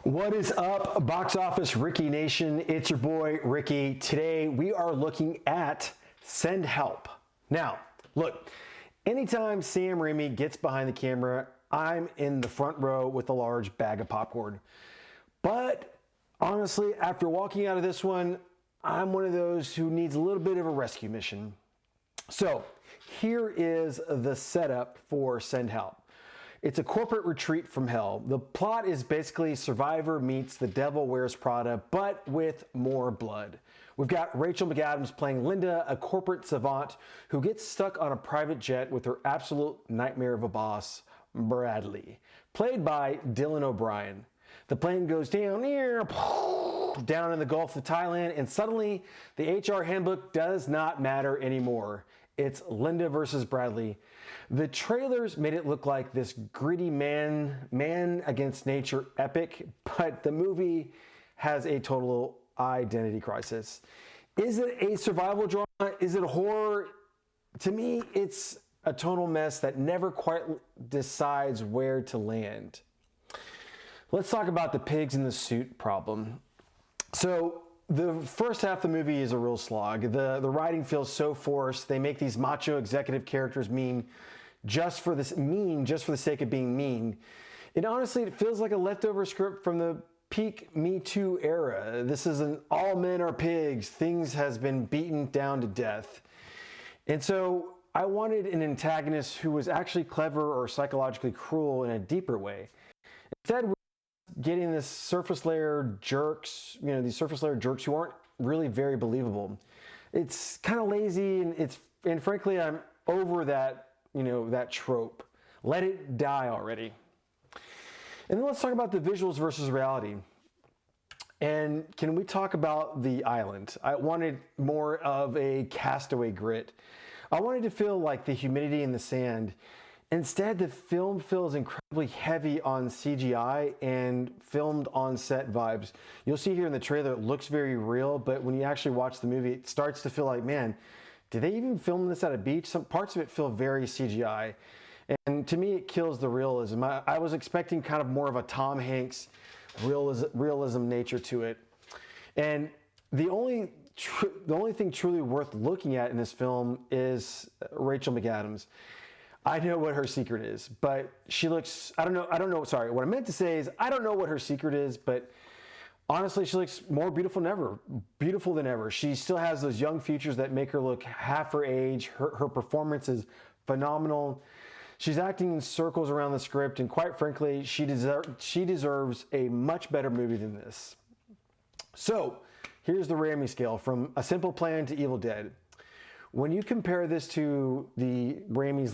What is up, box office Ricky Nation? It's your boy Ricky. Today we are looking at Send Help. Now, look, anytime Sam Raimi gets behind the camera, I'm in the front row with a large bag of popcorn. But honestly, after walking out of this one, I'm one of those who needs a little bit of a rescue mission. So here is the setup for Send Help. It's a corporate retreat from hell. The plot is basically Survivor meets The Devil Wears Prada, but with more blood. We've got Rachel McAdams playing Linda, a corporate savant who gets stuck on a private jet with her absolute nightmare of a boss, Bradley, played by Dylan O'Brien. The plane goes down in the Gulf of Thailand, and suddenly the HR handbook does not matter anymore. It's Linda versus Bradley. The trailers made it look like this gritty man against nature epic, but the movie has a total identity crisis. Is it a survival drama? Is it a horror? To me, it's a total mess that never quite decides where to land. Let's talk about the pigs in the suit problem. So the first half of the movie is a real slog. The writing feels so forced. They make these macho executive characters mean just for the sake of being mean. And honestly, it feels like a leftover script from the peak Me Too era. This is an all men are pigs. Things has been beaten down to death. And so I wanted an antagonist who was actually clever or psychologically cruel in a deeper way. Instead, we're getting this surface layer jerks, these surface layer jerks who aren't really very believable. It's kind of lazy, and frankly, I'm over that, that trope. Let it die already. And then let's talk about the visuals versus reality. And can we talk about the island? I wanted more of a Castaway grit. I wanted to feel like the humidity in the sand. Instead, the film feels incredibly heavy on CGI and filmed on set vibes. You'll see here in the trailer, it looks very real, but when you actually watch the movie, it starts to feel like, man, did they even film this at a beach? Some parts of it feel very CGI. And to me, it kills the realism. I was expecting kind of more of a Tom Hanks realism nature to it. And the only thing truly worth looking at in this film is Rachel McAdams. I know what her secret is, but she looks, I don't know, sorry. What I meant to say is, I don't know what her secret is, but honestly, she looks more beautiful than ever. She still has those young features that make her look half her age. Her performance is phenomenal. She's acting in circles around the script, and quite frankly, she deserves a much better movie than this. So, here's the Raimi scale, from A Simple Plan to Evil Dead. When you compare this to Raimi's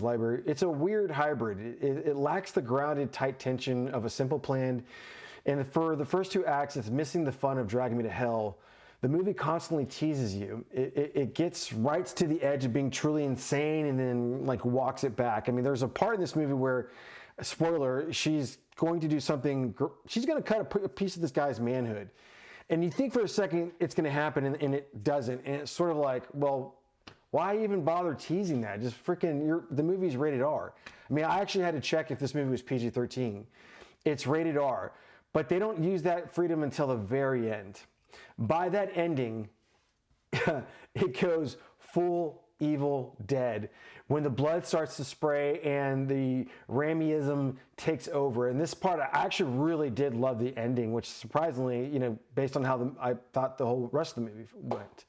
library, it's a weird hybrid. It lacks the grounded, tight tension of A Simple Plan, and for the first two acts, it's missing the fun of dragging me to hell. The movie constantly teases you. It gets right to the edge of being truly insane and then walks it back. I mean, there's a part in this movie where, spoiler, she's going to do something. She's going to cut a piece of this guy's manhood. And you think for a second it's going to happen, and it doesn't. And it's sort of like, well, why even bother teasing that? Just freaking, the movie's rated R. I mean, I actually had to check if this movie was PG-13. It's rated R. But they don't use that freedom until the very end. By that ending, it goes full Evil Dead. When the blood starts to spray and the Raimiism takes over. And this part, I actually really did love the ending, which surprisingly, based on how I thought the whole rest of the movie went.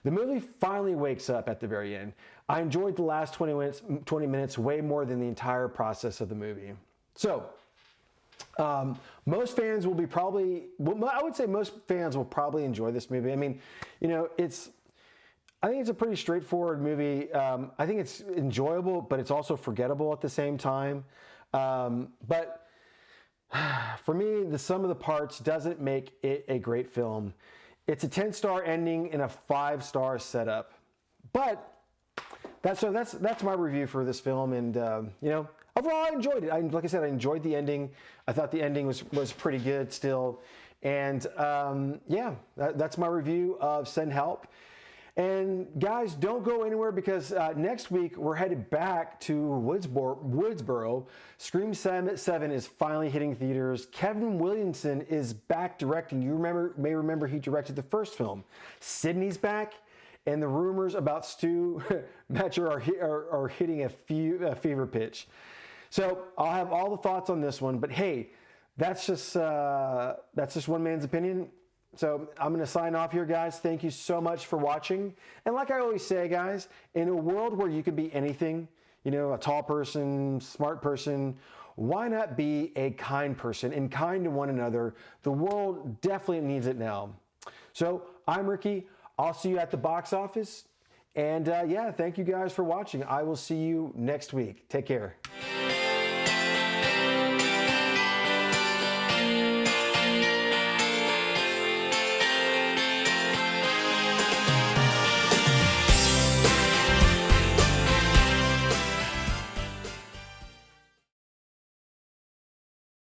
The movie finally wakes up at the very end. I enjoyed the last 20 minutes way more than the entire process of the movie. So, most fans will be I would say most fans will probably enjoy this movie. I mean, I think it's a pretty straightforward movie. I think it's enjoyable, but it's also forgettable at the same time. But for me, the sum of the parts doesn't make it a great film. It's a 10-star ending and a 5-star setup. But that's my review for this film, and overall I enjoyed it. Like I said, I enjoyed the ending. I thought the ending was pretty good still, and that's my review of Send Help. And guys, don't go anywhere because next week we're headed back to Woodsboro. Scream 7 is finally hitting theaters. Kevin Williamson is back directing. You may remember he directed the first film. Sydney's back, and the rumors about Stu Macho are hitting a fever pitch. So I'll have all the thoughts on this one, but hey, that's just one man's opinion. So I'm going to sign off here, guys. Thank you so much for watching. And like I always say, guys, in a world where you can be anything, you know, a tall person, smart person, why not be a kind person and kind to one another? The world definitely needs it now. So I'm Ricky. I'll see you at the box office. And yeah, thank you guys for watching. I will see you next week. Take care.